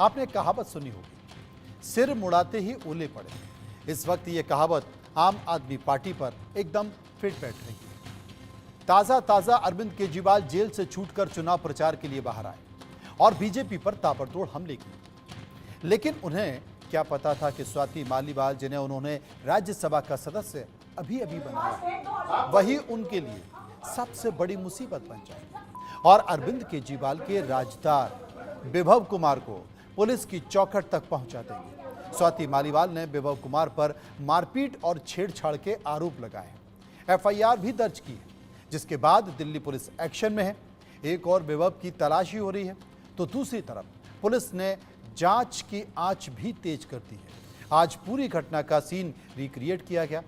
आपने कहावत सुनी होगी, सिर मुड़ाते ही ओले पड़े। इस वक्त ये कहावत आम आदमी पार्टी पर एकदम फिट बैठ रही है। ताजा अरविंद केजरीवाल जेल से छूटकर चुनाव प्रचार के लिए बाहर आए और बीजेपी पर ताबड़तोड़ हमले किए। लेकिन उन्हें क्या पता था कि स्वाति मालीवाल, जिन्हें उन्होंने राज्यसभा का सदस्य अभी बनाया, वही उनके लिए सबसे बड़ी मुसीबत बन जाएगी और अरविंद केजरीवाल के राजदार विभव कुमार को पुलिस की चौखट तक पहुंचा देंगे। स्वाति मालीवाल ने विभव कुमार पर मारपीट और छेड़छाड़ के आरोप लगाए, एफआईआर भी दर्ज की है, जिसके बाद दिल्ली पुलिस एक्शन में है। एक और विभव की तलाशी हो रही है, तो दूसरी तरफ पुलिस ने जांच की आंच भी तेज कर दी है। आज पूरी घटना का सीन रिक्रिएट किया गया।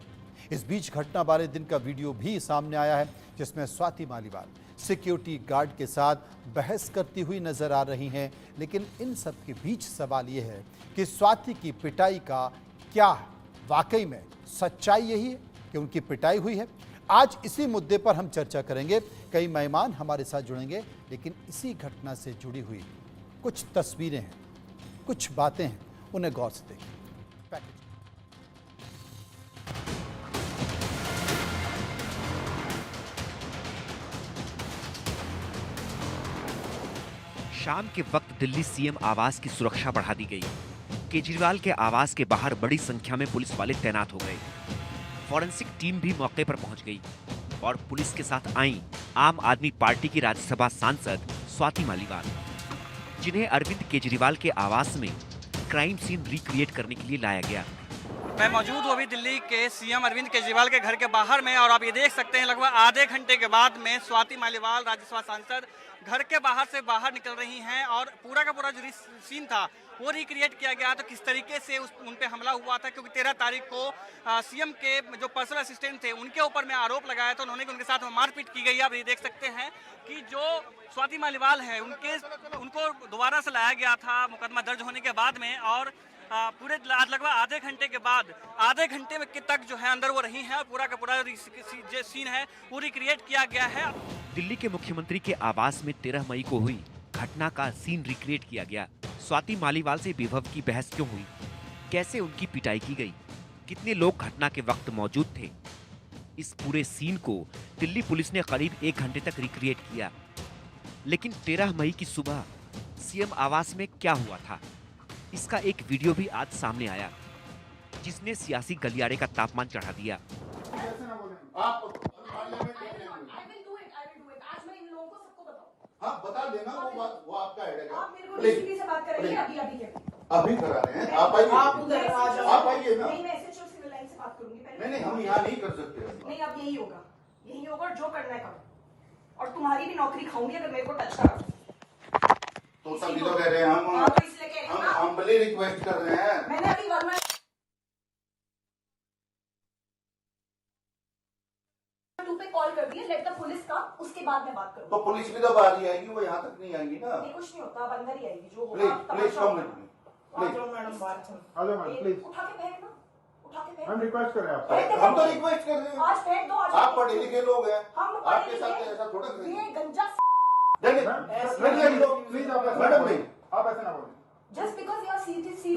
इस बीच घटना वाले दिन का वीडियो भी सामने आया है, जिसमें स्वाति मालीवाल सिक्योरिटी गार्ड के साथ बहस करती हुई नजर आ रही हैं। लेकिन इन सब के बीच सवाल यह है कि स्वाति की पिटाई का क्या है? वाकई में सच्चाई यही है कि उनकी पिटाई हुई है? आज इसी मुद्दे पर हम चर्चा करेंगे। कई मेहमान हमारे साथ जुड़ेंगे, लेकिन इसी घटना से जुड़ी हुई कुछ तस्वीरें हैं, कुछ बातें हैं, उन्हें गौर से देखें। शाम के वक्त दिल्ली सीएम आवास की सुरक्षा बढ़ा दी गई। केजरीवाल के आवास के बाहर बड़ी संख्या में पुलिस वाले तैनात हो गए। फॉरेंसिक टीम भी मौके पर पहुंच गई और पुलिस के साथ आई आम आदमी पार्टी की राज्यसभा सांसद स्वाति मालीवाल, जिन्हें अरविंद केजरीवाल के आवास में क्राइम सीन रिक्रिएट करने के लिए लाया गया। मैं मौजूद हूँ अभी दिल्ली के सीएम अरविंद केजरीवाल के घर के बाहर में, और आप ये देख सकते हैं लगभग आधे घंटे के बाद में स्वाति मालीवाल राज्यसभा सांसद घर के बाहर से बाहर निकल रही हैं और पूरा का पूरा जो सीन था वो रिक्रिएट किया गया। तो किस तरीके से उन पे हमला हुआ था, क्योंकि 13 तारीख को सीएम के जो पर्सनल असिस्टेंट थे उनके ऊपर में आरोप लगाया था उन्होंने कि उनके साथ मारपीट की गई। आप ये देख सकते हैं कि जो स्वाति मालीवाल है उनको दोबारा से लाया गया था मुकदमा दर्ज होने के बाद में, और पूरे लगभग आधे घंटे के बाद आधे घंटे में तक जो है अंदर वो रही हैं और पूरा का पूरा जो सीन है वो रिक्रिएट किया गया है। दिल्ली के मुख्यमंत्री के आवास में 13 मई को हुई घटना का सीन रिक्रिएट किया गया। स्वाति मालीवाल से विभव की बहस क्यों हुई, कैसे उनकी पिटाई की गई, कितने लोग घटना के वक्त मौजूद थे, इस पूरे सीन को दिल्ली पुलिस ने करीब 1 घंटे तक रिक्रिएट किया। लेकिन 13 मई की सुबह सीएम आवास में क्या हुआ था, इसका एक वीडियो भी आज सामने आया, जिसने सियासी गलियारे का तापमान चढ़ा दिया। हाँ, बता देना, वो आपका हेडेक है। आप मेरे को किसी से बात करेंगे अभी करा रहे हैं। आप आइए, आप आइए ना। नहीं, मैं एसएचओ सिविल लाइन से बात करूंगी पहले। नहीं, हम यहाँ नहीं कर सकते। नहीं, अब यही होगा जो करना है करो, और तुम्हारी भी नौकरी खाऊंगी अगर मेरे को टच करो। तो सभी तो कह रहे हैं हम हम्बली रिक्वेस्ट कर रहे हैं। मैंने अभी वर्मा पे कॉल कर दिया, लेट द पुलिस का, उसके बाद मैं बात करूंगा। तो पुलिस भी तो बाहर ही आएगी, वो यहाँ तक नहीं आएंगी ना। नहीं, कुछ नहीं होता, अंदर ही आएगी जो होगा। Please come with me, please madam बाहर आ जाओ मैडम, प्लीज उठा के फेंक ना, उठा के फेंक। हम रिक्वेस्ट कर रहे हैं आपसे, हम तो रिक्वेस्ट कर रहे हैं। आज फेंक दो, आप पढ़े लिखे लोग हैं, आपके साथ ऐसा थोड़ा करेंगे। ये गंजा प्लीज मैडम नहीं, आप ऐसा ना बोलें। Just because you are CCTV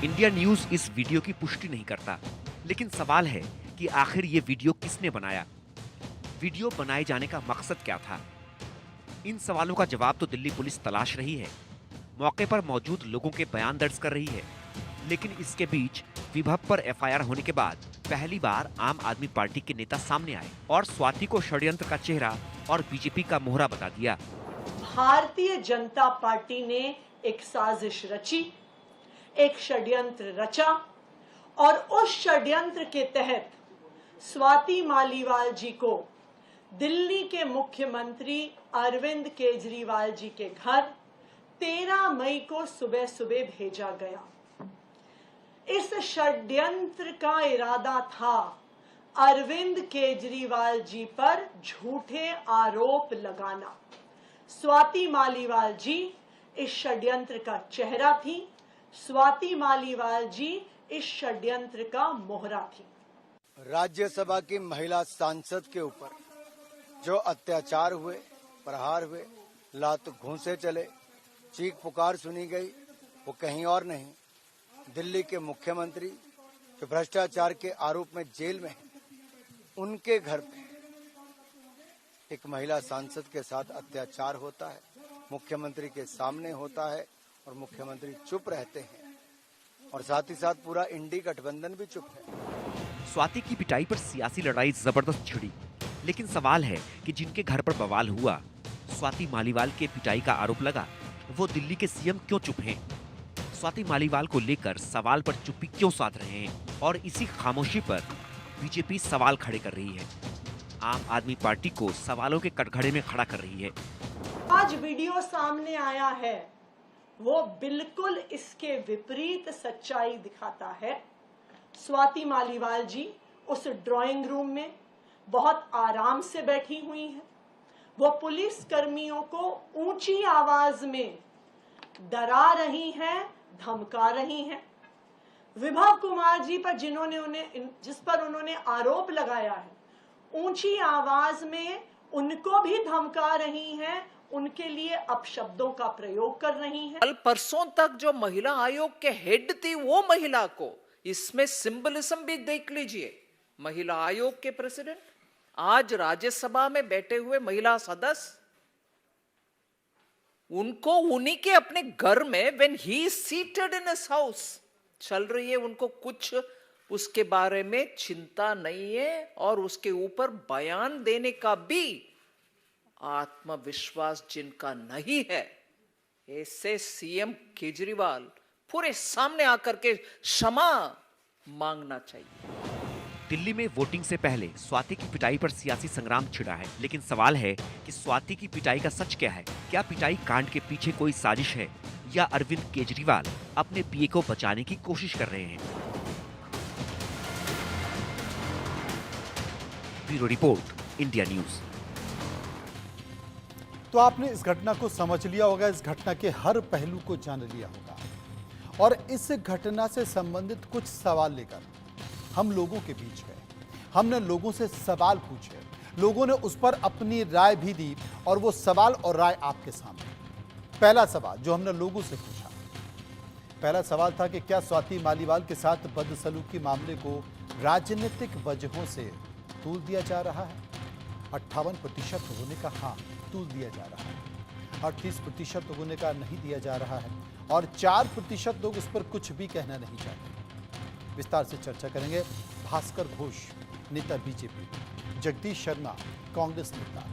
India news इस वीडियो की पुष्टि नहीं करता, लेकिन सवाल है कि आखिर ये वीडियो किसने बनाया, वीडियो बनाए जाने का मकसद क्या था। इन सवालों का जवाब तो दिल्ली पुलिस तलाश रही है, मौके पर मौजूद लोगों के बयान दर्ज कर रही है। लेकिन इसके बीच विभव पर एफआईआर होने के बाद पहली बार आम आदमी पार्टी के नेता सामने आए और स्वाति को षड्यंत्र का चेहरा और बीजेपी का मोहरा बता दिया। भारतीय जनता पार्टी ने एक साजिश रची, एक षड्यंत्र रचा, और उस षड्यंत्र के तहत स्वाति मालीवाल जी को दिल्ली के मुख्यमंत्री अरविंद केजरीवाल जी के घर 13 मई को सुबह सुबह भेजा गया। इस षड्यंत्र का इरादा था अरविंद केजरीवाल जी पर झूठे आरोप लगाना। स्वाति मालीवाल जी इस षड्यंत्र का चेहरा थी, स्वाति मालीवाल जी इस षड्यंत्र का मोहरा थी। राज्यसभा की महिला सांसद के ऊपर जो अत्याचार हुए, प्रहार हुए, लात घूंसे चले, चीख पुकार सुनी गई वो कहीं और नहीं, दिल्ली के मुख्यमंत्री जो भ्रष्टाचार के आरोप में जेल में हैं, उनके घर पे एक महिला सांसद के साथ अत्याचार होता है, मुख्यमंत्री के सामने होता है और मुख्यमंत्री चुप रहते हैं और साथ ही साथ पूरा इंडी गठबंधन भी चुप है। स्वाति की पिटाई पर सियासी लड़ाई जबरदस्त छिड़ी, लेकिन सवाल है कि जिनके घर पर बवाल हुआ, स्वाति मालीवाल के पिटाई का आरोप लगा, वो दिल्ली के सीएम क्यों चुप हैं? स्वाति मालीवाल को लेकर सवाल पर चुप्पी क्यों साध रहे हैं? और इसी खामोशी पर बीजेपी सवाल खड़े कर रही है, आम आदमी पार्टी को सवालों के कटघरे में खड़ा कर रही है। आज वीडियो सामने आया है वो बिल्कुल इसके विपरीत सच्चाई दिखाता है। स्वाति मालीवाल जी उस ड्राइंग रूम में बहुत आराम से बैठी हुई हैं। वो पुलिस कर्मियों को ऊंची आवाज में डरा रही हैं, धमका रही हैं। विभव कुमार जी पर जिस पर उन्होंने आरोप लगाया है, ऊंची आवाज में उनको भी धमका रही हैं, उनके लिए अपशब्दों का प्रयोग कर रही हैं। कल परसों तक जो महिला आयोग के हेड थी वो महिला को, इसमें सिंबलिज्म भी देख लीजिए। महिला आयोग के प्रेसिडेंट आज राज्यसभा में बैठे हुए महिला सदस्य, उनको उन्हीं के अपने घर में when he is seated in his house चल रही है, उनको कुछ उसके बारे में चिंता नहीं है और उसके ऊपर बयान देने का भी आत्मविश्वास जिनका नहीं है, ऐसे सीएम केजरीवाल पूरे सामने आकर के क्षमा मांगना चाहिए। दिल्ली में वोटिंग से पहले स्वाति की पिटाई पर सियासी संग्राम छिड़ा है, लेकिन सवाल है कि स्वाति की पिटाई का सच क्या है? क्या पिटाई कांड के पीछे कोई साजिश है या अरविंद केजरीवाल अपने पीए को बचाने की कोशिश कर रहे हैं? Bureau report, India news. तो आपने इस घटना को समझ लिया होगा, इस घटना के हर पहलू को जान लिया होगा और इस घटना से संबंधित कुछ सवाल लेकर हम लोगों के बीच गए। हमने लोगों से सवाल पूछे, लोगों ने उस पर अपनी राय भी दी और वो सवाल और राय आपके सामने। पहला सवाल जो हमने लोगों से पूछा, पहला सवाल था कि क्या स्वाति मालीवाल के साथ बदसलूकी मामले को राजनीतिक वजहों से तूल दिया जा रहा है? 58% लोगों ने कहा हाँ तूल दिया जा रहा है, 38% लोगों ने कहा नहीं दिया जा रहा है और 4% लोग इस पर कुछ भी कहना नहीं चाहते। विस्तार से चर्चा करेंगे भास्कर घोष नेता बीजेपी, जगदीश शर्मा कांग्रेस नेता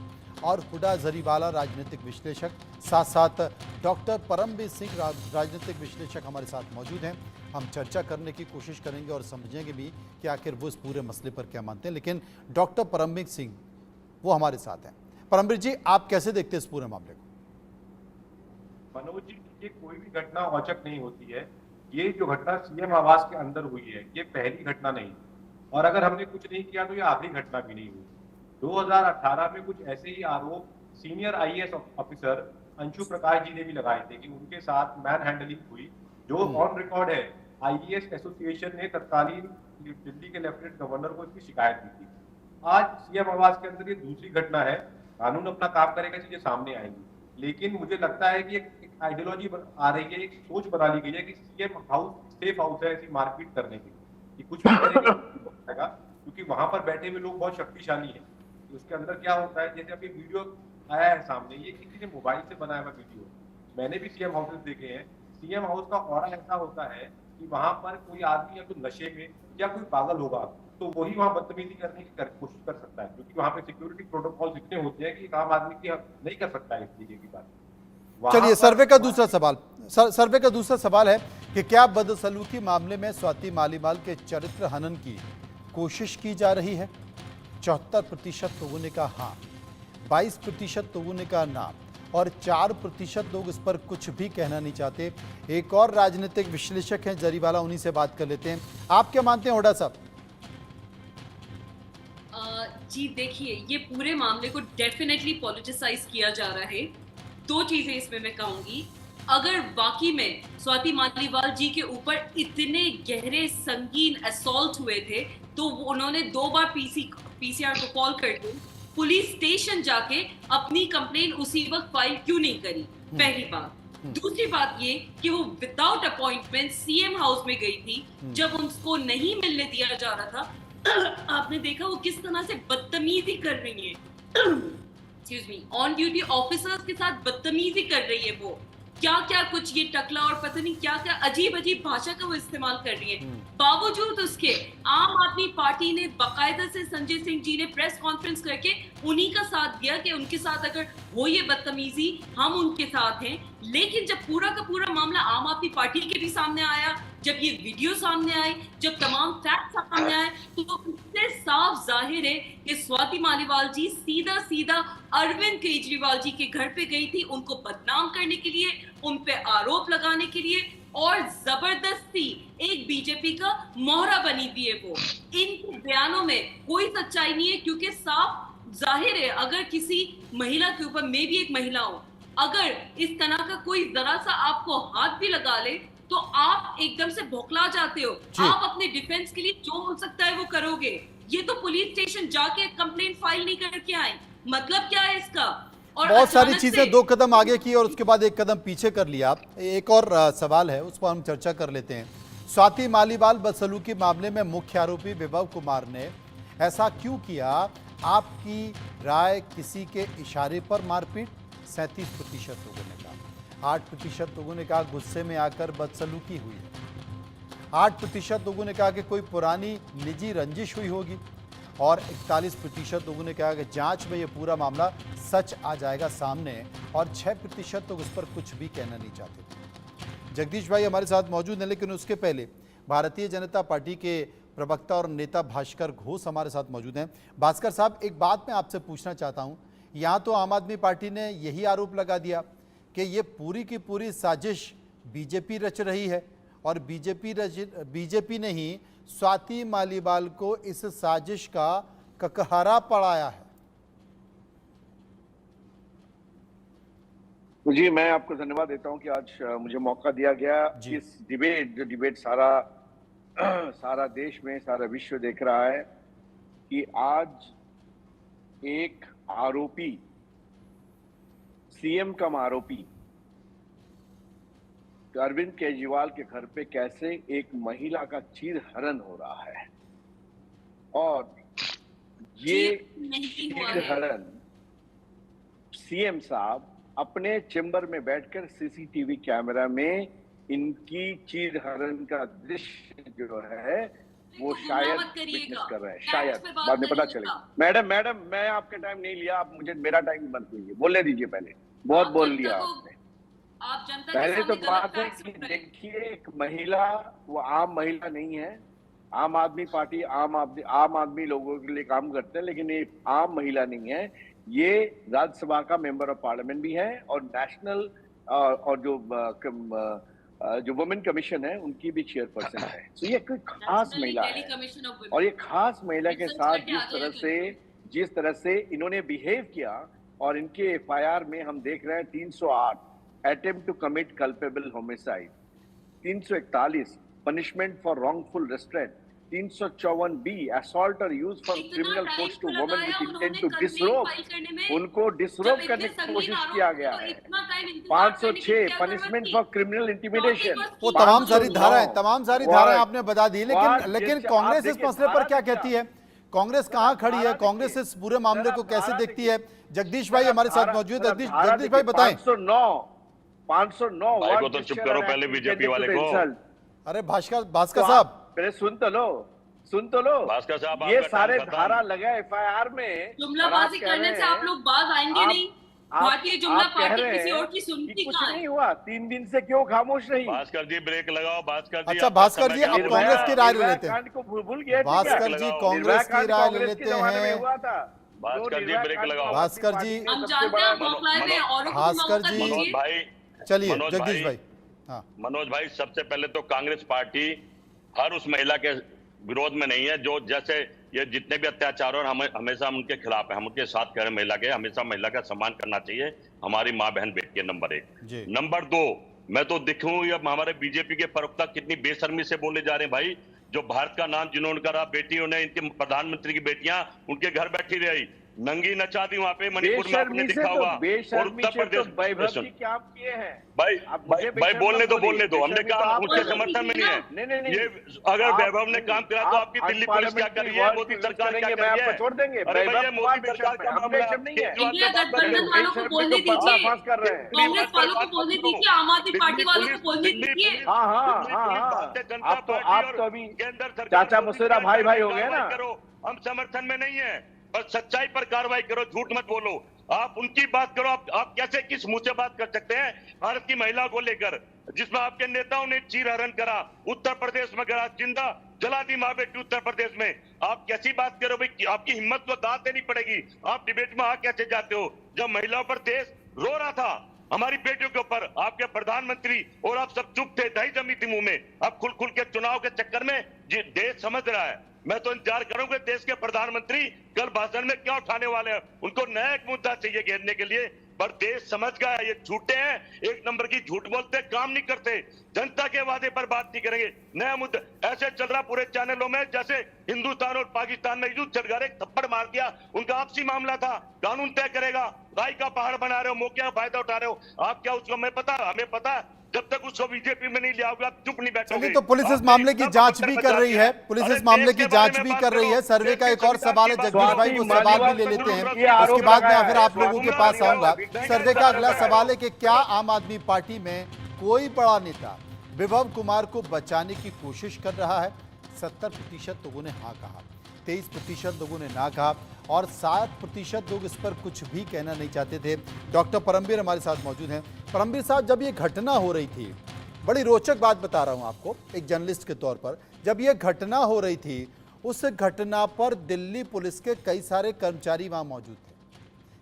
और हुडा जरीवाला राजनीतिक विश्लेषक, साथ साथ डॉक्टर परमबीर सिंह राजनीतिक विश्लेषक हमारे साथ मौजूद हैं। हम चर्चा करने की कोशिश करेंगे और समझेंगे भी कि आखिर वो इस पूरे मसले पर क्या मानते हैं। लेकिन डॉक्टर परमबीर सिंह वो हमारे साथ हैं। परमबीर जी, आप कैसे देखते हैं इस पूरे मामले को? मनोज जी, ये कोई भी घटना औचक नहीं होती है। ये जो घटना सीएम आवास के अंदर हुई है, ये पहली घटना नहीं, और अगर हमने कुछ नहीं किया तो ये आखिरी घटना भी नहीं हुई। 2018 में कुछ ऐसे ही आरोप senior IAS officer Anshu Prakash ji ने भी लगाए थे कि उनके साथ मैन हैंडलिंग हुई, जो ऑन रिकॉर्ड है। आईएएस एसोसिएशन ने तत्कालीन दिल्ली के लेफ्टिनेंट गवर्नर को इसकी शिकायत की थी। आज सीएम आवास के अंदर ये दूसरी घटना है। कानून अपना काम करेगा, चीजें सामने आएंगी, लेकिन मुझे लगता है कि एक आइडियोलॉजी आ रही है, एक सोच बना ली गई है कि सीएम हाउस सेफ हाउस है ऐसी मारपीट करने की, कि कुछ भी करेगा क्योंकि वहां पर बैठे हुए लोग बहुत शक्तिशाली हैं। उसके अंदर क्या होता है, जैसे अभी वीडियो आया है सामने, ये किसी ने मोबाइल से बनाया हुआ वीडियो, मैंने भी सीएम हाउसेस देखे हैं। सीएम हाउस का ऑरा ऐसा होता है कि वहां पर कोई आदमी या तो नशे में या कोई पागल होगा तो वही वहां बदतमीजी करने की कोशिश कर सकता है, क्योंकि वहां पे सिक्योरिटी प्रोटोकॉल इतने होते हैं कि एक आम आदमी की नहीं कर सकता है इस तरीके की बात। चलिए, सर्वे का दूसरा सवाल है कि क्या बदसलूकी मामले में स्वाति मालीवाल के चरित्र हनन की कोशिश की जा रही है? 74% लोगों ने कहा हाँ, 22% लोगों ने कहा ना और 4% लोग इस पर कुछ भी कहना नहीं चाहते। एक और राजनीतिक विश्लेषक हैं जरीवाला, उन्हीं से बात कर लेते हैं। आप क्या मानते हैं हुडा साहब? जी देखिए, ये पूरे मामले को डेफिनेटली पॉलिटिसाइज किया जा रहा है। दो चीजें इसमें मैं कहूंगी, अगर वाकई में स्वाति मालीवाल जी के ऊपर इतने गहरे संगीन असॉल्ट हुए थे तो उन्होंने 2 बार पीसीआर को कॉल करके पुलिस स्टेशन जाके अपनी कंप्लेन उसी वक्त फाइल क्यों नहीं करी? पहली बात। दूसरी बात ये कि वो विदाउट अपॉइंटमेंट सीएम हाउस में गई थी जब उनको नहीं मिलने दिया जा रहा था। आपने देखा वो किस तरह से बदतमीजी कर रही है, excuse me, on duty officers के साथ बदतमीजी कर रही है वो। क्या क्या कुछ ये टकला और पता नहीं क्या क्या अजीब अजीब भाषा का वो इस्तेमाल कर रही है। बावजूद उसके आम आदमी पार्टी ने बाकायदा से संजय सिंह जी ने प्रेस कॉन्फ्रेंस करके उन्हीं का साथ दिया कि उनके साथ अगर हो ये बदतमीजी हम उनके साथ हैं। लेकिन जब पूरा का पूरा मामला आम आदमी पार्टी के भी सामने आया, जब ये वीडियो सामने आई, जब तमाम फैक्ट सामने आए, तो इससे साफ जाहिर है कि स्वाति मालीवाल जी सीधा सीधा अरविंद केजरीवाल जी के घर पे गई थी उनको बदनाम करने के लिए, उन पे आरोप लगाने के लिए, और जबरदस्ती एक बीजेपी का मोहरा बनी हुई है वो। इन बयानों में कोई सच्चाई नहीं है, क्योंकि साफ जाहिर है अगर किसी महिला के ऊपर, मैं भी एक महिला हूं, अगर इस तरह का कोई जरा सा आपको हाथ भी लगा ले तो आप एकदम से भौंकला जाते हो। आप अपने डिफेंस के लिए जो हो सकता है वो करोगे। ये तो पुलिस स्टेशन जाके कंप्लेंट फाइल नहीं करके आए, मतलब क्या है इसका? और बहुत सारी चीजें दो कदम आगे की और उसके बाद एक कदम पीछे कर लिया। एक और सवाल है, उस पर हम चर्चा कर लेते हैं। स्वाति मालीवाल बदसलूकी मामले में मुख्य आरोपी विभव कुमार ने ऐसा क्यों किया? आपकी राय, किसी के इशारे पर मारपीट? 37% लोगों ने कहा। 8% लोगों ने कहा गुस्से में आकर बदसलूकी हुई है। 8% लोगों ने कहा कि कोई पुरानी निजी रंजिश हुई होगी, और 41% लोगों ने कहा कि जांच में ये पूरा मामला सच आ जाएगा सामने, और 6% लोग उस पर कुछ भी कहना नहीं चाहते थे। जगदीश भाई हमारे साथ मौजूद हैं, लेकिन उसके पहले भारतीय जनता पार्टी के प्रवक्ता और नेता भास्कर घोष हमारे साथ मौजूद हैं। भास्कर साहब, एक बात मैं आपसे पूछना चाहता हूँ। यहाँ तो आम आदमी पार्टी ने यही आरोप लगा दिया कि ये पूरी की पूरी साजिश बीजेपी रच रही है, और बीजेपी ने ही स्वाति मालीवाल को इस साजिश का ककहरा पड़ाया है। जी, मैं आपको धन्यवाद देता हूं कि आज मुझे मौका दिया गया। इस डिबेट सारा देश में, सारा विश्व देख रहा है कि आज एक आरोपी, सीएम कम आरोपी अरविंद केजरीवाल के घर पे कैसे एक महिला का चीरहरण हो रहा है, और ये चीरहरण सीएम साहब अपने चेंबर में बैठकर सीसीटीवी कैमरा में इनकी चीरहरण का दृश्य जो है वो शायद विटनेस कर रहे हैं, शायद बाद में पता चलेगा। मैडम मैं आपका टाइम नहीं लिया, आप मुझे मेरा टाइम बंद कीजिए, बोलने दीजिए। पहले बहुत बोल लिया आपने। पहले तो बात है कि देखिए, एक महिला, वो आम महिला नहीं है। आम आदमी पार्टी आम आदमी लोगों के लिए काम करते हैं, लेकिन ये आम महिला नहीं है। ये राज्यसभा का मेंबर ऑफ पार्लियामेंट भी है, और नेशनल और जो वुमेन कमीशन है उनकी भी चेयरपर्सन है। तो ये कोई खास महिला है, और ये खास महिला के साथ जिस तरह से इन्होंने बिहेव किया, और इनके एफआईआर में हम देख रहे हैं 308 attempt to commit culpable homicide, 341 punishment for wrongful restraint, 354 B assault और use for criminal force to women with intent to disrobe, उनको डिसरोब करने की कोशिश किया गया है। 506 पनिशमेंट फॉर क्रिमिनल इंटिमिडेशन। वो तमाम सारी धाराएं आपने बता दी, लेकिन कांग्रेस इस मसले पर क्या कहती है? कांग्रेस कहां खड़ी है? कांग्रेस इस पूरे मामले को कैसे देखती है? जगदीश भाई हमारे साथ मौजूद है। जगदीश भाई बताएं। 509 भाई को तो चुप करो पहले, बीजेपी वाले को। अरे भास्कर साहब, पहले सुन तो लो भास्कर साहब, ये सारे धारा लगा एफआईआर में। जुमलाबाजी करने से आप लोग बाज आएंगे नहीं। भारतीय जुमला पार्टी किसी और की सुनती कुछ नहीं हुआ। 3 दिन से क्यों खामोश रही? भास्कर जी ब्रेक लगाओ। भास्कर जी, अच्छा भास्कर जी, अब कांग्रेस की राय ले लेते हैं। भूल गए भास्कर जी, कांग्रेस की राय ले लेते हैं। भास्कर जी ब्रेक लगाओ। भास्कर जी, हम जानते हैं भास्कर जी, मनोज भाई, चलिए जगदीश भाई। हाँ मनोज भाई, सबसे पहले तो कांग्रेस पार्टी हर उस महिला के विरोध में नहीं है जो, जैसे ये जितने भी अत्याचार, और हमेशा हम उनके खिलाफ है, हम उनके साथ कह रहे हैं। महिला के हमेशा महिला का सम्मान करना चाहिए, हमारी माँ बहन बेटी है, नंबर 1। नंबर 2, मैं तो दिखूं ये हमारे बीजेपी के प्रवक्ता कितनी बेशर्मी से बोले जा रहे हैं भाई। जो भारत का नाम जिन्होंने करा, बेटी उन्हें, इनके प्रधानमंत्री की बेटियां उनके घर बैठी रही, नंगी नचा दी वहाँ पे मणिपुर में आपने दिखा होगा, और उत्तर प्रदेश वैभव जी क्या किए हैं भाई बोलने दो हमने कहा उसके समर्थन में नहीं है। नहीं ये अगर वैभव ने काम किया तो आपकी दिल्ली पुलिस क्या कर रही है, मोदी सरकार क्या कर रही है? छोड़ देंगे, अरे भाई ये मोदी सरकार का मामला इंडिया गठबंधन वालों को बोलने दीजिए, कांग्रेस वालों को बोलने दीजिए, आम आदमी पार्टी वालों को बोलने दीजिए। आप तो अभी चाचा मसूरा भाई हो गए ना। हम समर्थन में नहीं है, पर सच्चाई पर कार्रवाई करो, झूठ मत बोलो। आप उनकी बात करो, आप कैसे किस मुंह से बात कर सकते हैं भारत की महिला को लेकर, जिसमें आपके नेताओं ने चीरहरण करा, उत्तर प्रदेश में करा, जिंदा जला दी माँ बेटी उत्तर प्रदेश में। आप कैसी बात करो भाई, आपकी हिम्मत तो दांत देनी पड़ेगी। आप डिबेट में आ कैसे जाते हो जब महिलाओं पर देश रो रहा था, हमारी बेटियों के ऊपर आपके प्रधानमंत्री और आप सब चुप थे, दही जमी थी मुंह में। अब खुल के चुनाव के चक्कर में देश समझ रहा है। मैं तो इंतजार करूंगा देश के प्रधानमंत्री कल भाषण में क्या उठाने वाले हैं। उनको नया एक मुद्दा चाहिए घेरने के लिए, पर देश समझ गया ये झूठे हैं, एक नंबर की झूठ बोलते, काम नहीं करते, जनता के वादे पर बात नहीं करेंगे। नया मुद्दा ऐसे चल रहा पूरे चैनलों में जैसे हिंदुस्तान और पाकिस्तान में युद्ध चल रहा है, थप्पड़ मार दिया, उनका आपसी मामला था, कानून तय करेगा। राय का पहाड़ बना रहे हो, मौके का फायदा उठा रहे हो। आप क्या उसको हमें पता जब तक उसको बीजेपी में नहीं ले आओगे आप चुप नहीं बैठोगे। तो पुलिस इस मामले की जांच भी कर रही है, पुलिस इस मामले की जांच भी कर रही है। सर्वे का एक और सवाल है, जगदीश भाई वो सवाल भी ले लेते हैं, उसके बाद मैं फिर आप लोगों के पास आऊंगा। सर्वे का अगला सवाल है कि क्या आम आदमी पार्टी में कोई बड़ा नेता विभव कुमार को बचाने की कोशिश कर रहा है? 70% लोगों ने हाँ कहा, 23% लोगों ने ना कहा और 7% लोग इस पर कुछ भी कहना नहीं चाहते थे। डॉक्टर परमबीर हमारे साथ मौजूद हैं। परमबीर साहब, जब ये घटना हो रही थी, बड़ी रोचक बात बता रहा हूं आपको एक जर्नलिस्ट के तौर पर, जब ये घटना हो रही थी उस घटना पर दिल्ली पुलिस के कई सारे कर्मचारी वहां मौजूद थे,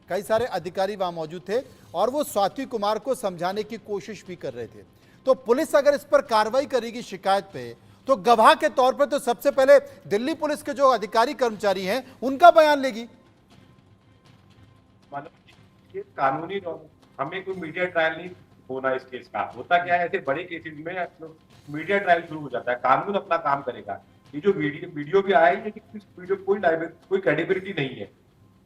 कई सारे अधिकारी वहां मौजूद थे और वो स्वाति कुमार को समझाने की कोशिश भी कर रहे थे। तो पुलिस अगर इस पर कार्रवाई करेगी शिकायत पे, तो गवाह के तौर पर तो सबसे पहले दिल्ली पुलिस के जो अधिकारी कर्मचारी हैं उनका बयान लेगी। ये कानूनी हमें कोई मीडिया ट्रायल नहीं होना इस केस का। होता क्या है, ऐसे बड़े केसेस में मीडिया ट्रायल शुरू हो जाता है, कानून अपना काम करेगा। ये जो वीडियो भी आया है, इस वीडियो कोई क्रेडिबिलिटी नहीं है।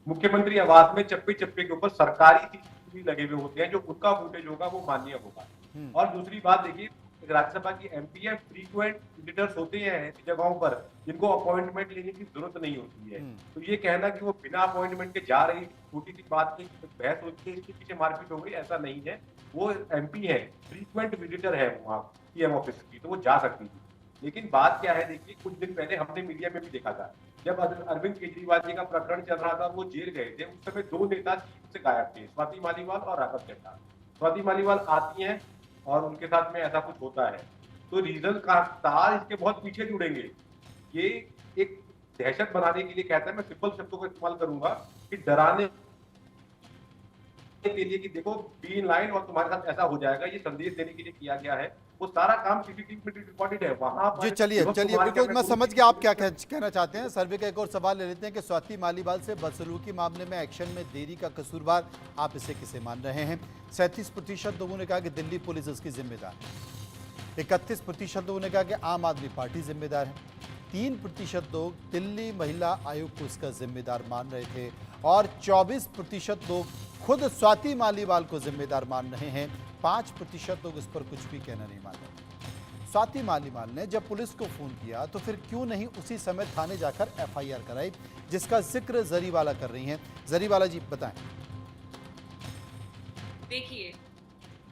मुख्यमंत्री आवास में चप्पे चप्पे के ऊपर सरकारी सीसीटीवी लगे हुए होते हैं, जो उनका फुटेज होगा वो मान्य होगा। और दूसरी बात देखिए, राज्यसभा की एमपी है, फ्रीक्वेंट विजिटर्स होते हैं ऐसी जगहों पर जिनको अपॉइंटमेंट लेने की जरूरत नहीं होती है। तो ये कहना कि वो बिना अपॉइंटमेंट के जा रही, छोटी सी बात की बहस होती है, इसके पीछे मारपीट हो गई, ऐसा नहीं है। वो एमपी है, फ्रीक्वेंट विजिटर है वहाँ सीएम ऑफिस की, तो वो जा सकती थी। लेकिन बात क्या है, देखिए कुछ दिन पहले हमने मीडिया में भी देखा था, जब अरविंद केजरीवाल जी का प्रकरण चल रहा था, वो जेल गए थे, उस समय 2 नेता से गायब थे, स्वाति मालीवाल और राघव चड्ढा। स्वाति मालीवाल आती हैं और उनके साथ में ऐसा कुछ होता है, तो रीजन का तार इसके बहुत पीछे जुड़ेंगे। ये एक दहशत बनाने के लिए कहता है, मैं सिंपल शब्दों का इस्तेमाल करूंगा कि डराने के लिए कि देखो बी इन लाइन और तुम्हारे साथ ऐसा हो जाएगा, ये संदेश देने के लिए किया गया है। वो सारा काम सीसीटीवी में रिकॉर्डेड है वहां पर। जी चलिए बिल्कुल मैं समझ गया आप क्या कहना चाहते हैं। सर्वे का एक और सवाल ले लेते हैं कि स्वाति मालीवाल से बदसलूकी मामले में एक्शन में देरी का कसूरवार आप इसे किसे मान रहे हैं? 37% लोगों ने कहा कि दिल्ली पुलिस इसकी जिम्मेदार है, 31% लोगों ने कहा कि आम आदमी पार्टी जिम्मेदार है, 3% लोग दिल्ली महिला आयोग को इसका जिम्मेदार मान रहे थे और 24% लोग खुद स्वाति मालीवाल को जिम्मेदार मान रहे हैं। 5% लोग इस पर कुछ भी कहना नहीं मान रहे। स्वाति मालीवाल ने जब पुलिस को फोन किया तो फिर क्यों नहीं उसी समय थाने जाकर एफआईआर कराई, जिसका जिक्र जरीवाला कर रही हैं। जरीवाला जी बताएं। देखिए,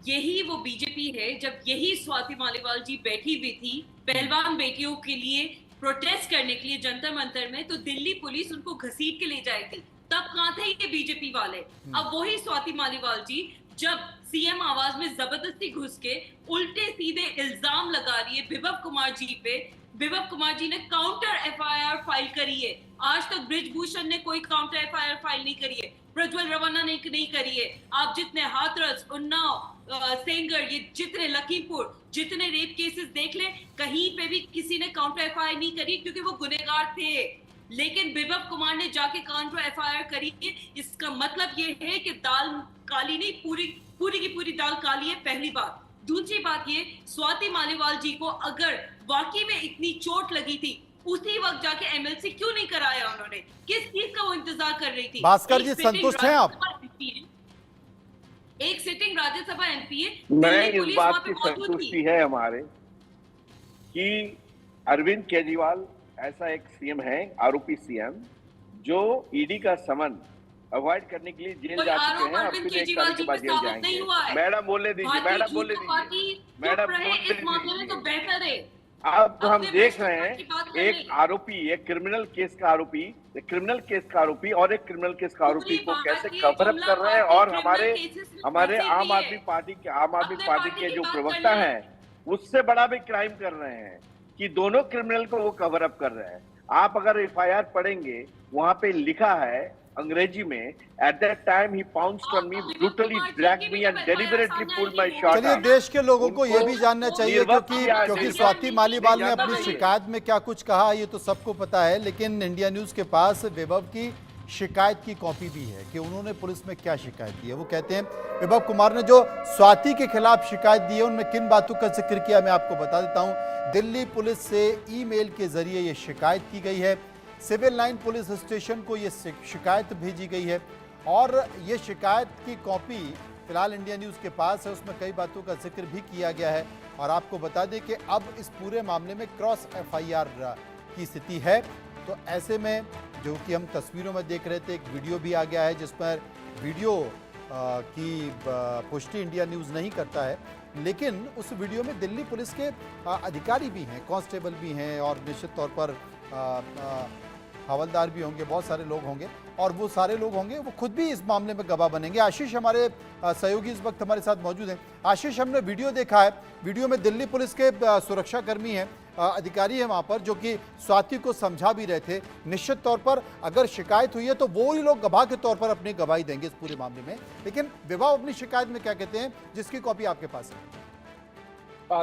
यही वो बीजेपी है जब यही स्वाति मालीवाल जी बैठी हुई थी पहलवान बेटियों के लिए प्रोटेस्ट करने के लिए जंतर मंतर में, तो दिल्ली पुलिस उनको घसीट के ले जाएगी। तब कहां थे ये बीजेपी वाले? अब वही स्वाति मालीवाल जी जब सीएम आवास में जबरदस्ती घुस के उल्टे सीधे इल्जाम लगा रही है विभव कुमार जी पे। विभव कुमार जी ने काउंटर एफआईआर फाइल करी है, आज तक ब्रिजभूषण ने कोई काउंटर एफआईआर फाइल नहीं करी है, प्रज्वल रवाना ने नहीं करी है। आप जितने हाथरस, उन्नाव, सेंगर, ये जितने लखीमपुर, जितने रेप केसेस देख ले, कहीं पे भी किसी ने काउंटर एफआईआर नहीं करी क्योंकि वो गुनहगार थे। लेकिन विभव कुमार ने जाके काउंटर एफआईआर करी है। इसका मतलब ये है कि दाल काली नहीं, पूरी की पूरी दाल काली है, पहली बात। दूसरी बात ये, स्वाति मालीवाल जी को अगर वाकई में इतनी चोट लगी थी उसी वक्त जाके एमएलसी क्यों नहीं कराया उन्होंने? किस चीज का वो इंतजार कर रही थी? भास्कर जी, संतुष्ट हैं आप? एक सिटिंग राज्यसभा एमपी है, मैं इस बात की संतुष्टि है हमारे कि अरविंद केजरीवाल ऐसा एक सीएम है, आरोपी सीएम, जो ईडी का समन अवॉइड करने के लिए जेल जा चुके हैं, अब फिर 1 साल के बाद जेल जाएंगे। मैडम बोलने दीजिए, मैडम बोलने दीजिए, मैडम बोलने दीजिए। अब हम देख रहे हैं एक आरोपी, एक क्रिमिनल केस का आरोपी, एक क्रिमिनल केस का आरोपी और एक क्रिमिनल केस का आरोपी को कैसे कवर अप कर रहे हैं, और हमारे आम आदमी पार्टी के जो प्रवक्ता हैं उससे बड़ा भी क्राइम कर रहे हैं कि दोनों क्रिमिनल को वो कवर अप कर रहे हैं। आप अगर एफआईआर पढ़ेंगे, वहां पे लिखा है अंग्रेजी में, at that time he pounced on me, brutally dragged me and deliberately pulled my short. चलिए, देश के लोगों को ये भी जानना चाहिए क्योंकि स्वाति मालीवाल ने अपनी शिकायत में क्या कुछ कहा ये तो सबको पता है, लेकिन इंडिया न्यूज़ के पास विभव की शिकायत की कॉपी भी है कि उन्होंने पुलिस में क्या शिकायत दी है। वो कहते हैं, विभव कुमार ने जो स्वाति के खिलाफ शिकायत दी है उनमें किन बातों का जिक्र किया मैं आपको बता देता हूं। दिल्ली पुलिस से ईमेल के जरिए ये शिकायत की गई है, सिविल लाइन पुलिस स्टेशन को ये शिकायत भेजी गई है, और ये शिकायत की कॉपी फिलहाल इंडिया न्यूज़ के पास है, उसमें कई बातों का जिक्र भी किया गया है। और आपको बता दें कि अब इस पूरे मामले में क्रॉस एफआईआर की स्थिति है। तो ऐसे में जो कि हम तस्वीरों में देख रहे थे, एक वीडियो भी आ गया है जिस पर वीडियो की पुष्टि इंडिया न्यूज़ नहीं करता है, लेकिन उस वीडियो में दिल्ली पुलिस के अधिकारी भी हैं, कांस्टेबल भी हैं और निश्चित तौर पर हवलदार भी होंगे, बहुत सारे लोग होंगे, और वो सारे लोग होंगे वो खुद भी इस मामले में गवाह बनेंगे। आशीष हमारे सहयोगी इस वक्त हमारे साथ मौजूद हैं। आशीष, हमने वीडियो देखा है, वीडियो में दिल्ली पुलिस के सुरक्षाकर्मी हैं, अधिकारी हैं वहाँ पर, जो कि स्वाति को समझा भी रहे थे। निश्चित तौर पर अगर शिकायत हुई है तो वो ही लोग गवाह के तौर पर अपनी गवाही देंगे इस पूरे मामले में, लेकिन विभव अपनी शिकायत में क्या कहते हैं जिसकी कॉपी आपके पास है?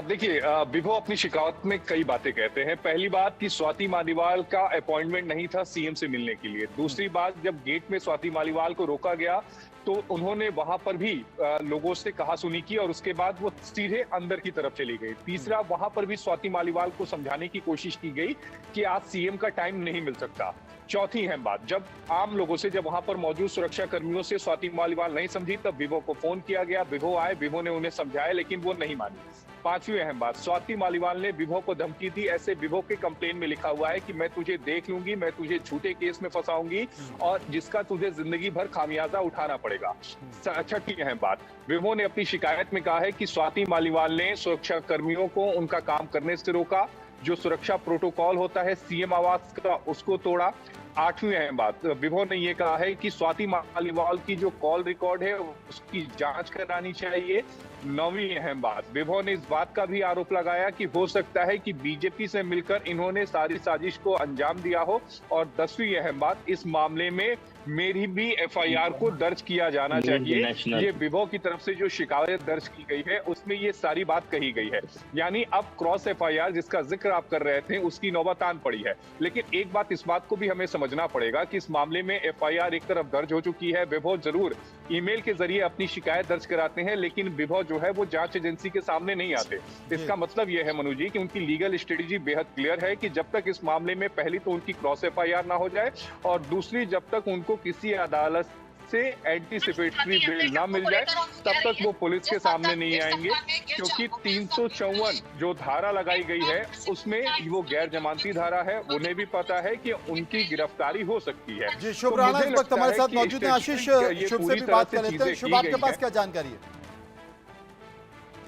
देखिए, विभव अपनी शिकायत में कई बातें कहते हैं। पहली बात कि स्वाति मालीवाल का अपॉइंटमेंट नहीं था सीएम से मिलने के लिए। दूसरी बात, जब गेट में स्वाति मालीवाल को रोका गया तो उन्होंने वहां पर भी लोगों से कहा सुनी की और उसके बाद वो सीधे अंदर की तरफ चली गई। तीसरा, वहां पर भी स्वाति मालीवाल को समझाने की कोशिश की गई कि आज सीएम का टाइम नहीं मिल सकता। चौथी अहम बात, जब आम लोगों से, जब वहां पर मौजूद सुरक्षा कर्मियों से स्वाति मालीवाल नहीं समझी तब विभव को फोन किया गया, विभव आए, विभव ने उन्हें समझाया लेकिन वो नहीं मानी। पांचवी अहम बात, स्वाति मालीवाल ने विभव को धमकी दी, ऐसे विभव के कंप्लेन में लिखा हुआ है कि मैं तुझे देख लूंगी, मैं तुझे झूठे केस में फंसाऊंगी और जिसका तुझे जिंदगी भर खामियाजा उठाना पड़ेगा। छठी अहम बात, विभव ने अपनी शिकायत में कहा है कि स्वाति मालीवाल ने सुरक्षा कर्मियों को उनका काम करने से रोका, जो सुरक्षा प्रोटोकॉल होता है सीएम आवास का उसको तोड़ा। आठवीं अहम बात, विभव ने यह कहा है कि स्वाति मालीवाल की जो कॉल रिकॉर्ड है उसकी जांच करानी चाहिए। नौवीं अहम बात, विभव ने इस बात का भी आरोप लगाया कि हो सकता है कि बीजेपी से मिलकर इन्होंने सारी साजिश को अंजाम दिया हो। और 10वीं अहम बात, इस मामले में मेरी भी एफआईआर को दर्ज किया जाना चाहिए। ये विभव की तरफ से जो शिकायत दर्ज की गई है उसमें ये सारी बात कही गई है। यानी अब क्रॉस एफआईआर जिसका जिक्र आप कर रहे थे उसकी नौबत आन पड़ी है। लेकिन एक बात इस बात को भी हमें समझना पड़ेगा कि इस मामले में एफआईआर एक तरफ दर्ज हो चुकी है। विभव जरूर ईमेल के जरिए अपनी शिकायत दर्ज कराते हैं, लेकिन विभव जो है वो जांच एजेंसी के सामने नहीं आते। इसका मतलब यह है मनु जी कि उनकी लीगल स्ट्रेटेजी बेहद क्लियर है कि जब तक इस मामले में पहली तो उनकी क्रॉस एफआईआर ना हो जाए और दूसरी जब तक उनको किसी अदालत से एंटीसिपेटरी बेल ना मिल जाए तब तक वो पुलिस के सामने नहीं आएंगे, क्योंकि 354 जो धारा लगाई गई है उसमें वो गैर जमानती धारा है। उन्हें भी पता है कि उनकी गिरफ्तारी हो सकती है। जी, शुभ राणा इस वक्त हमारे साथ मौजूद हैं। आशीष, शुभ से भी बात कर लेते हैं। शुभ, आपके पास क्या जानकारी है?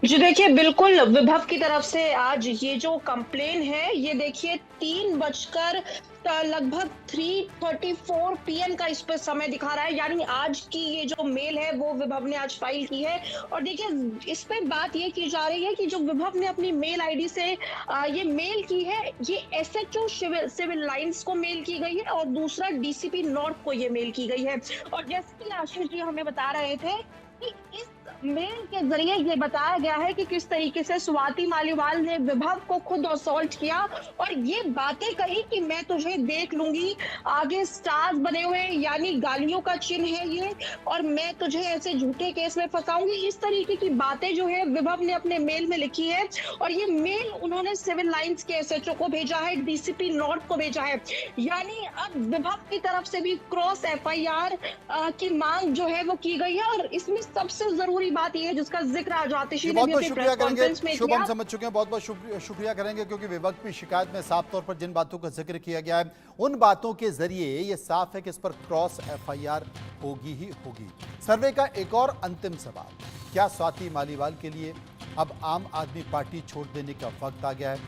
जी देखिए, बिल्कुल विभव की तरफ से आज ये जो कंप्लेन है, ये देखिए 3:34 PM का इस पर समय दिखा रहा है। यानी आज की ये जो मेल है वो विभव ने आज फाइल की है। और देखिए, इस पे बात ये की जा रही है कि जो विभव ने अपनी मेल आईडी से ये मेल की है, ये SHO सिविल लाइंस को मेल की गई है और दूसरा DCP नॉर्थ को ये मेल की गई है। और जैसे कि आशीष जी हमें बता रहे थे कि इस मेल के जरिए ये बताया गया है कि किस तरीके से स्वाति मालीवाल ने विभव को खुद असॉल्ट किया और ये बातें कही कि मैं तुझे देख लूंगी, आगे स्टार्स बने हुए यानी गालियों का चिन्ह है ये, और मैं तुझे ऐसे झूठे केस में फंसाऊंगी। इस तरीके की बातें जो है विभव ने अपने मेल में लिखी है और ये मेल उन्होंने सिविल लाइंस के एसएचओ को भेजा है, डीसीपी नॉर्थ को भेजा है। यानी अब विभव की तरफ से भी क्रॉस एफआईआर की मांग जो है वो की गई है। और इसमें सबसे जरूरी बात यह है जिसका जिक्र आज आतिशी ने भी अपनी प्रेस कॉन्फ्रेंस में शुभ किया। हम समझ चुके हैं, बहुत बहुत शुक्रिया करेंगे, क्योंकि विभव की शिकायत में साफ तौर पर जिन बातों का जिक्र किया गया है उन बातों के जरिए ये साफ है कि इस पर क्रॉस एफआईआर होगी ही होगी। सर्वे का एक और अंतिम सवाल, क्या स्वाति मालीवाल के लिए अब आम आदमी पार्टी छोड़ देने का वक्त आ गया है?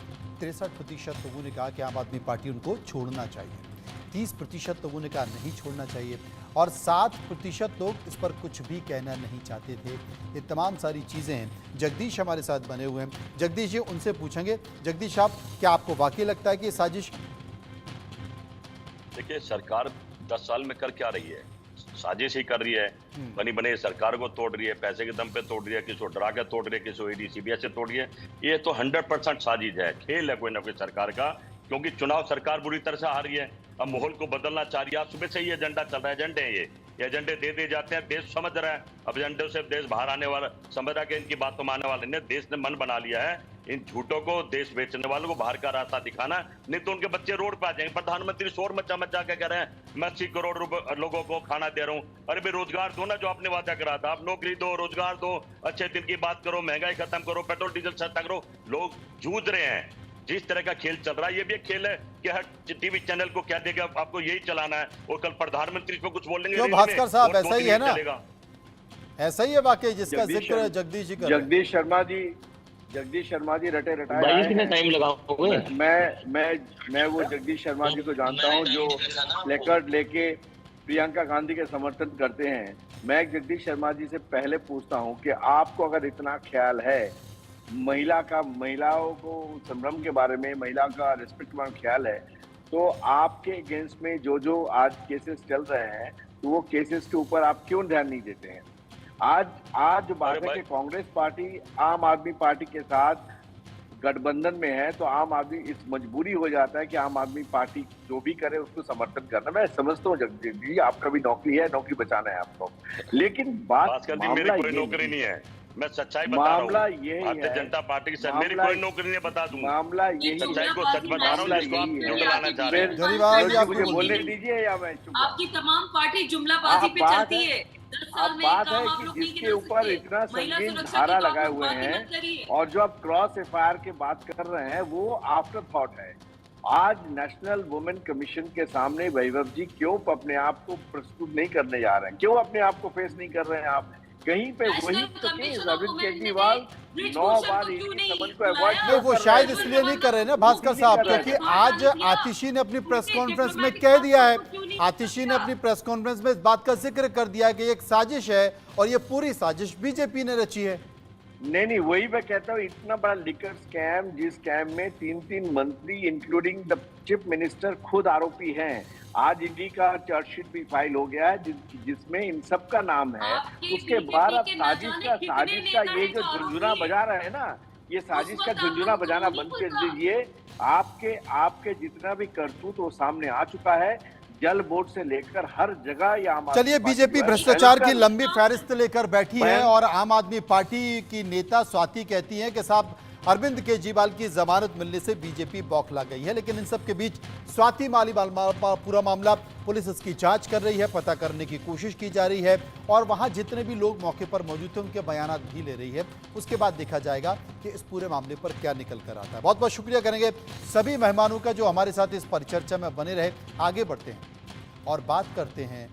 63% लोगों ने कहा कि आम आदमी पार्टी उनको छोड़ना चाहिए, 30% लोगों ने कहा नहीं छोड़ना चाहिए और 7% लोग इस पर कुछ भी कहना नहीं चाहते थे। ये तमाम सारी चीज़ें हैं। जगदीश हमारे साथ बने हुए हैं, जगदीश जी उनसे पूछेंगे। जगदीश साहब, क्या आपको वाकई लगता है कि ये साजिश? देखिए, सरकार 10 साल में कर क्या रही है? साजिश ही कर रही है। बनी बनी सरकार को तोड़ रही है, पैसे के दम पे तोड़ रही है, किसी को डरा के तोड़ रही है, किसी को ईडी सीबीआई से तोड़ रही है। ये तो 100% साजिश है, खेल है कोई ना कोई सरकार का, क्योंकि चुनाव सरकार बुरी तरह से हारी है। अब माहौल को बदलना चाह रही है। आज सुबह से ही एजेंडा चल रहा है, एजेंडे हैं ये एजेंडे दे दिए जाते हैं, देश समझ रहा है। अब एजेंडे से देश बाहर आने वाला समझ रहा है कि इनकी बात तो मानने वाले नहीं। देश ने मन बना लिया है इन झूठों को, देश बेचने वालों को बाहर का रास्ता दिखाना, नहीं तो उनके बच्चे रोड पे आ जाएंगे। प्रधानमंत्री शोर मचा मचा के कह रहे हैं मैं 80 करोड़ लोगों को खाना दे रहा हूँ। अरे भाई रोजगार दो ना, जो आपने वादा करा था। आप नौकरी दो, रोजगार दो, अच्छे दिन की बात करो, महंगाई खत्म करो, पेट्रोल डीजल सस्ता करो। लोग जूझ रहे हैं। जिस तरह का खेल चल रहा है, ये भी एक खेल है कि हर टीवी चैनल को क्या देगा, आपको यही चलाना है और कल प्रधानमंत्री इसमें कुछ बोलेंगे। क्यों भास्कर साहब, ऐसा ही है ना? ऐसा ही है वाकई जिसका जिक्र जगदीश जी कर रहे हैं। जगदीश शर्मा जी रटे रटाए टाइम लगाओगे। मैं वो जगदीश शर्मा जी को जानता हूँ जो प्लेकार्ड लेके प्रियंका गांधी के समर्थन करते हैं। मैं जगदीश शर्मा जी से पहले पूछता हूँ कि आपको अगर इतना ख्याल है महिलाओं को संभ्रम के बारे में, महिला का रिस्पेक्ट के बारे में ख्याल है, तो आपके अगेंस्ट में जो आज केसेस चल रहे हैं, तो वो केसेस के ऊपर आप क्यों ध्यान नहीं देते हैं? आज बात है कि कांग्रेस पार्टी आम आदमी पार्टी के साथ गठबंधन में है, तो आम आदमी इस मजबूरी हो जाता है कि आम आदमी पार्टी जो भी करे उसको समर्थन करना। मैं समझता हूँ जगदीश जी, आपका भी नौकरी है, नौकरी बचाना है आपको, लेकिन बात मेरी कोई नौकरी नहीं है, मैं सच्चाई बता रहा हूँ। भारतीय जनता पार्टी की मेरी कोई नौकरी नहीं, बता दूंगा। मामला यही सच्चाई को सच बता रहा हूँ, जिसको आप जुटलाना चाह रहे हैं। मुझे बोलने दीजिए या मैं चुप? आपकी तमाम पार्टी जुमलाबाजी पे चलती है। अब बात है कि जिसके ऊपर इतना संगीन धारा लगाए हुए हैं और जो आप क्रॉस एफआईआर की बात कर रहे हैं वो आफ्टर थॉट है। आज नेशनल वुमेन कमीशन के सामने वैभव जी क्यों अपने आप को प्रस्तुत नहीं करने जा रहे हैं? क्यों अपने आप को फेस नहीं कर रहे हैं? आप कहीं पे वही तो अरविंद केजरीवाल 9 बार इनकी समन को अवॉइड नहीं, वो शायद इसलिए नहीं कर रहे ना भास्कर साहब, क्योंकि आज आतिशी ने अपनी प्रेस कॉन्फ्रेंस में कह दिया है, आतिशी ने अपनी प्रेस कॉन्फ्रेंस में इस बात का जिक्र कर दिया कि एक साजिश है और ये पूरी साजिश बीजेपी ने रची है। नहीं, वही मैं कहता हूँ, इतना बड़ा लिकर स्कैम, जिस स्कैम में 3 मंत्री इंक्लूडिंग द चीफ मिनिस्टर खुद आरोपी हैं। आज ईडी का चार्जशीट भी फाइल हो गया है जिसमें इन सब का नाम है। उसके बाद अब साजिश का ये जो झुंझुना बजा रहे हैं ना, ये साजिश का झुंझुना बजाना बंद कर दीजिए। आपके जितना भी करतूत वो सामने आ चुका है, जल बोर्ड से लेकर हर जगह। या चलिए, बीजेपी भ्रष्टाचार की लंबी फहरिस्त लेकर बैठी है और आम आदमी पार्टी की नेता स्वाति कहती हैं कि साहब अरविंद केजरीवाल की जमानत मिलने से बीजेपी बौखला गई है। लेकिन इन सब के बीच स्वाति मालीवाल पूरा मामला पुलिस इसकी जांच कर रही है, पता करने की कोशिश की जा रही है और वहां जितने भी लोग मौके पर मौजूद थे उनके बयान भी ले रही है। उसके बाद देखा जाएगा कि इस पूरे मामले पर क्या निकल कर आता है। बहुत बहुत शुक्रिया करेंगे सभी मेहमानों का जो हमारे साथ इस परिचर्चा में बने रहे। आगे बढ़ते हैं और बात करते हैं